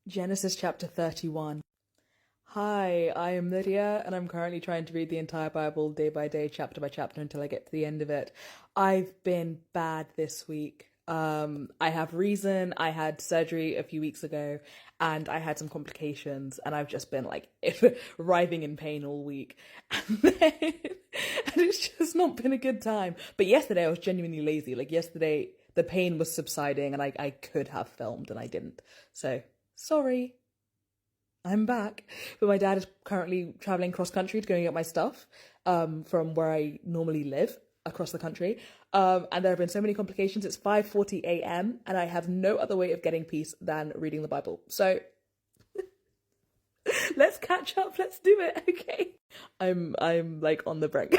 Genesis chapter 31. Hi, I am Lydia, and I'm currently trying to read the entire Bible day by day, chapter by chapter, until I get to the end of it. I've been bad this week. I have reason. I had surgery a few weeks ago, and I had some complications, and I've just been like writhing in pain all week, and it's just not been a good time. But yesterday I was genuinely lazy. Like yesterday, the pain was subsiding, and I could have filmed, and I didn't. So sorry. I'm back, but my dad is currently traveling cross country to go and get my stuff from where I normally live across the country. And there have been so many complications. It's 5:40 a.m. and I have no other way of getting peace than reading the Bible. So let's catch up. Let's do it. Okay. I'm like on the brink.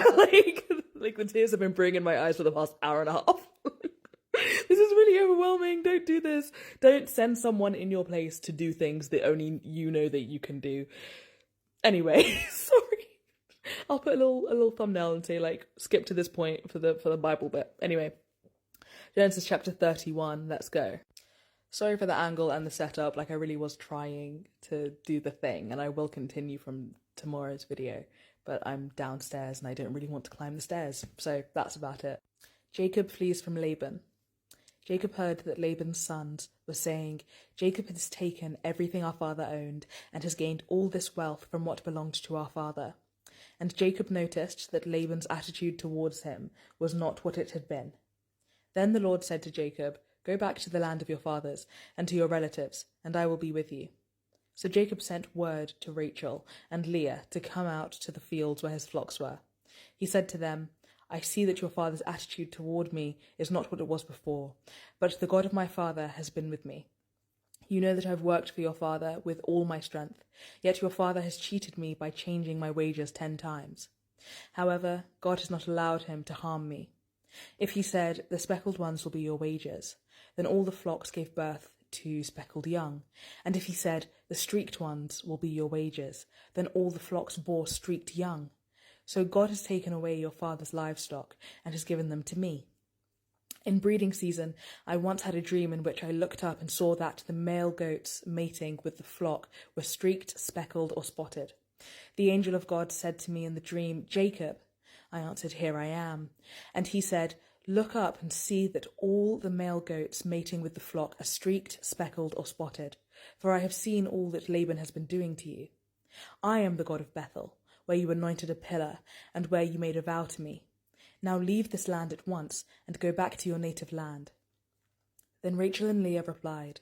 like the tears have been bringing my eyes for the past hour and a half. This is really overwhelming. Don't do this. Don't send someone in your place to do things that only you know that you can do. Anyway, sorry. I'll put a little thumbnail and say like skip to this point for the Bible bit. Anyway, Genesis chapter 31. Let's go. Sorry for the angle and the setup. Like I really was trying to do the thing, and I will continue from tomorrow's video. But I'm downstairs and I don't really want to climb the stairs, so that's about it. Jacob flees from Laban. Jacob heard that Laban's sons were saying, "Jacob has taken everything our father owned and has gained all this wealth from what belonged to our father." And Jacob noticed that Laban's attitude towards him was not what it had been. Then the Lord said to Jacob, "Go back to the land of your fathers and to your relatives, and I will be with you." So Jacob sent word to Rachel and Leah to come out to the fields where his flocks were. He said to them, "I see that your father's attitude toward me is not what it was before, but the God of my father has been with me. You know that I've worked for your father with all my strength, yet your father has cheated me by changing my wages 10 times. However, God has not allowed him to harm me. If he said, 'The speckled ones will be your wages,' then all the flocks gave birth to speckled young. And if he said, 'The streaked ones will be your wages,' then all the flocks bore streaked young. So God has taken away your father's livestock and has given them to me. In breeding season, I once had a dream in which I looked up and saw that the male goats mating with the flock were streaked, speckled, or spotted. The angel of God said to me in the dream, 'Jacob.' I answered, 'Here I am.' And he said, 'Look up and see that all the male goats mating with the flock are streaked, speckled, or spotted, for I have seen all that Laban has been doing to you. I am the God of Bethel, where you anointed a pillar, and where you made a vow to me. Now leave this land at once, and go back to your native land.' Then Rachel and Leah replied,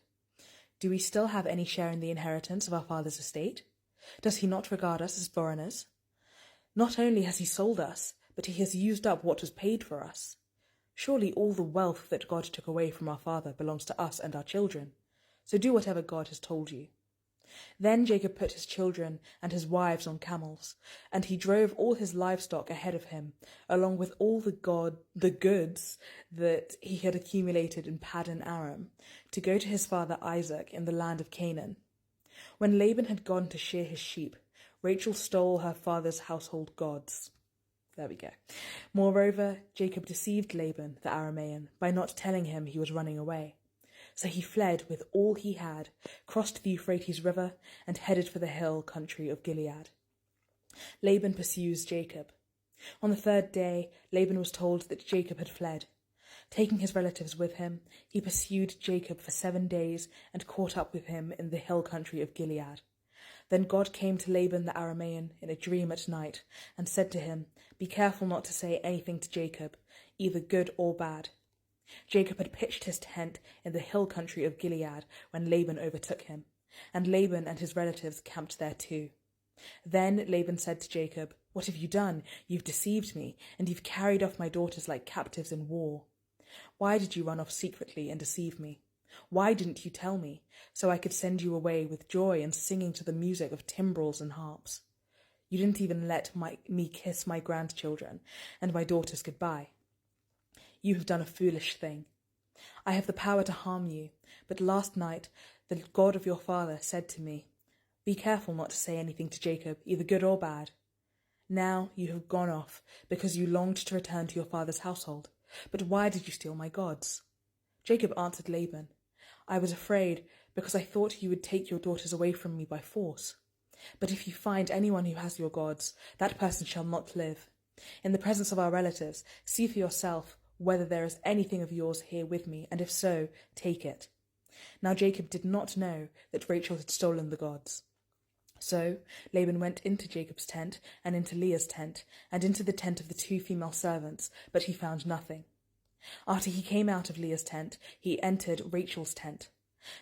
'Do we still have any share in the inheritance of our father's estate? Does he not regard us as foreigners? Not only has he sold us, but he has used up what was paid for us. Surely all the wealth that God took away from our father belongs to us and our children. So do whatever God has told you.' Then Jacob put his children and his wives on camels, and he drove all his livestock ahead of him, along with all the goods that he had accumulated in Paddan Aram, to go to his father Isaac in the land of Canaan. When Laban had gone to shear his sheep, Rachel stole her father's household gods." There we go. "Moreover, Jacob deceived Laban the Aramean by not telling him he was running away. So he fled with all he had, crossed the Euphrates River, and headed for the hill country of Gilead. Laban pursues Jacob. On the 3rd day, Laban was told that Jacob had fled. Taking his relatives with him, he pursued Jacob for 7 days and caught up with him in the hill country of Gilead. Then God came to Laban the Aramean in a dream at night and said to him, 'Be careful not to say anything to Jacob, either good or bad.' Jacob had pitched his tent in the hill country of Gilead when Laban overtook him, and Laban and his relatives camped there too. Then Laban said to Jacob, 'What have you done? You've deceived me, and you've carried off my daughters like captives in war. Why did you run off secretly and deceive me? Why didn't you tell me, so I could send you away with joy and singing to the music of timbrels and harps? You didn't even let me kiss my grandchildren and my daughters goodbye. You have done a foolish thing. I have the power to harm you, but last night the God of your father said to me, "Be careful not to say anything to Jacob, either good or bad." Now you have gone off because you longed to return to your father's household. But why did you steal my gods?" Jacob answered Laban, "I was afraid because I thought you would take your daughters away from me by force. But if you find anyone who has your gods, that person shall not live. In the presence of our relatives, see for yourself whether there is anything of yours here with me, and if so, take it." Now Jacob did not know that Rachel had stolen the gods. So Laban went into Jacob's tent, and into Leah's tent, and into the tent of the 2 female servants, but he found nothing. After he came out of Leah's tent, he entered Rachel's tent.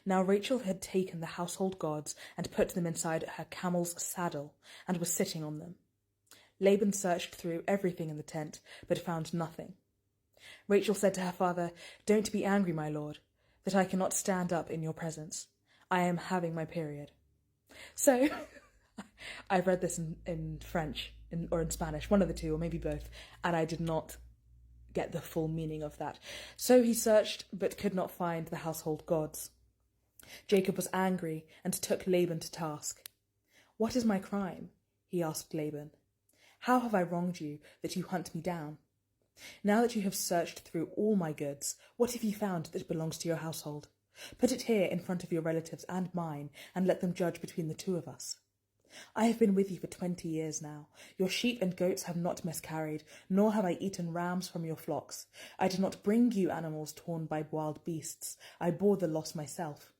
Now Rachel had taken the household gods and put them inside her camel's saddle, and was sitting on them. Laban searched through everything in the tent, but found nothing. Rachel said to her father, "Don't be angry, my lord, that I cannot stand up in your presence. I am having my period." So, I've read this in French or in Spanish, one of the two, or maybe both, and I did not get the full meaning of that. So he searched, but could not find the household gods. Jacob was angry and took Laban to task. "What is my crime?" he asked Laban. "How have I wronged you that you hunt me down? Now that you have searched through all my goods, what have you found that belongs to your household? Put it here in front of your relatives and mine, and let them judge between the 2 of us. I have been with you for 20 years now. Your sheep and goats have not miscarried, nor have I eaten rams from your flocks. I did not bring you animals torn by wild beasts. I bore the loss myself.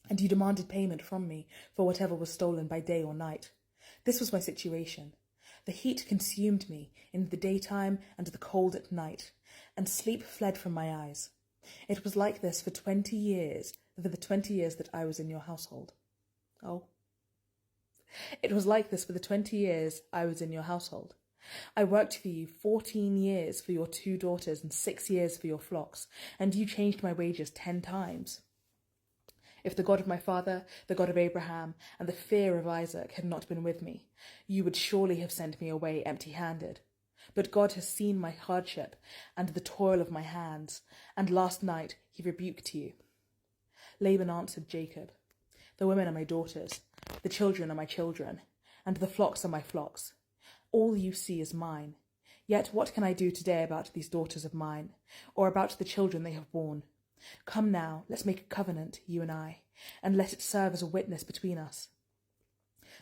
And you demanded payment from me for whatever was stolen by day or night. This was my situation. The heat consumed me in the daytime and the cold at night, and sleep fled from my eyes. It was like this for the 20 years that I was in your household." Oh. "It was like this for the 20 years I was in your household. I worked for you 14 years for your 2 daughters and 6 years for your flocks, and you changed my wages 10 times. If the God of my father, the God of Abraham, and the fear of Isaac had not been with me, you would surely have sent me away empty-handed. But God has seen my hardship and the toil of my hands, and last night he rebuked you." Laban answered Jacob, "The women are my daughters, the children are my children, and the flocks are my flocks. All you see is mine. Yet what can I do today about these daughters of mine, or about the children they have borne? Come now, let's make a covenant, you and I, and let it serve as a witness between us."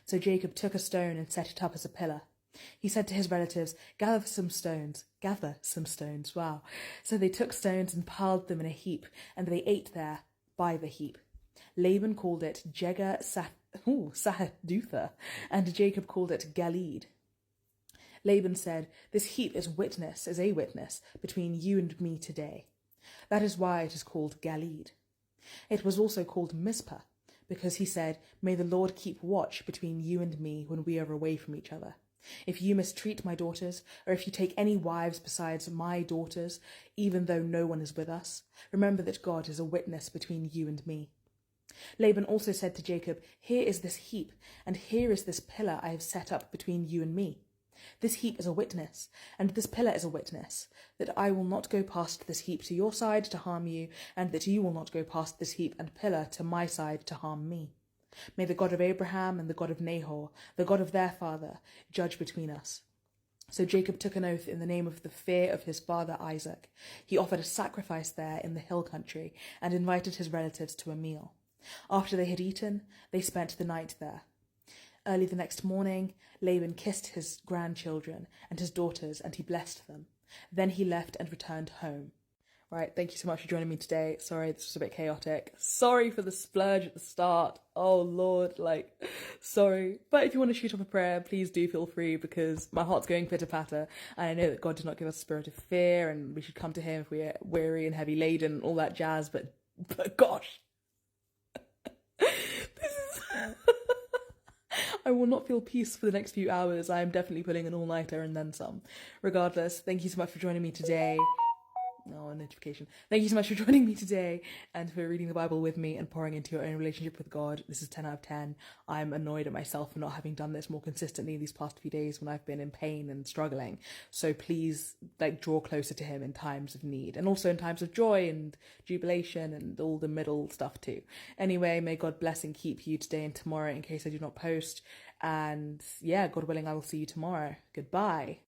So Jacob took a stone and set it up as a pillar. He said to his relatives, gather some stones. Wow. So they took stones and piled them in a heap, and they ate there by the heap. Laban called it Sahadutha, and Jacob called it Galeed. Laban said, "This heap is a witness between you and me today. That is why it is called Galeed. It was also called Mizpah, because he said, 'May the Lord keep watch between you and me when we are away from each other. If you mistreat my daughters, or if you take any wives besides my daughters, even though no one is with us, remember that God is a witness between you and me.' Laban also said to Jacob, 'Here is this heap, and here is this pillar I have set up between you and me. This heap is a witness, and this pillar is a witness, that I will not go past this heap to your side to harm you, and that you will not go past this heap and pillar to my side to harm me. May the God of Abraham and the God of Nahor, the God of their father, judge between us.' So Jacob took an oath in the name of the fear of his father Isaac. He offered a sacrifice there in the hill country, and invited his relatives to a meal. After they had eaten, they spent the night there. Early the next morning, Laban kissed his grandchildren and his daughters, and he blessed them. Then he left and returned home. Right, thank you so much for joining me today. Sorry, this was a bit chaotic. Sorry for the splurge at the start. Oh, Lord, sorry. But if you want to shoot up a prayer, please do feel free, because my heart's going pitter-patter. And I know that God did not give us a spirit of fear, and we should come to him if we're weary and heavy laden and all that jazz. But gosh. I will not feel peace for the next few hours. I am definitely putting an all-nighter and then some. Regardless, thank you so much for joining me today. Oh, a notification. Thank you so much for joining me today and for reading the Bible with me and pouring into your own relationship with God. This is 10 out of 10. I'm annoyed at myself for not having done this more consistently these past few days when I've been in pain and struggling. So please, draw closer to him in times of need, and also in times of joy and jubilation and all the middle stuff too. Anyway, may God bless and keep you today and tomorrow in case I do not post. And yeah, God willing, I will see you tomorrow. Goodbye.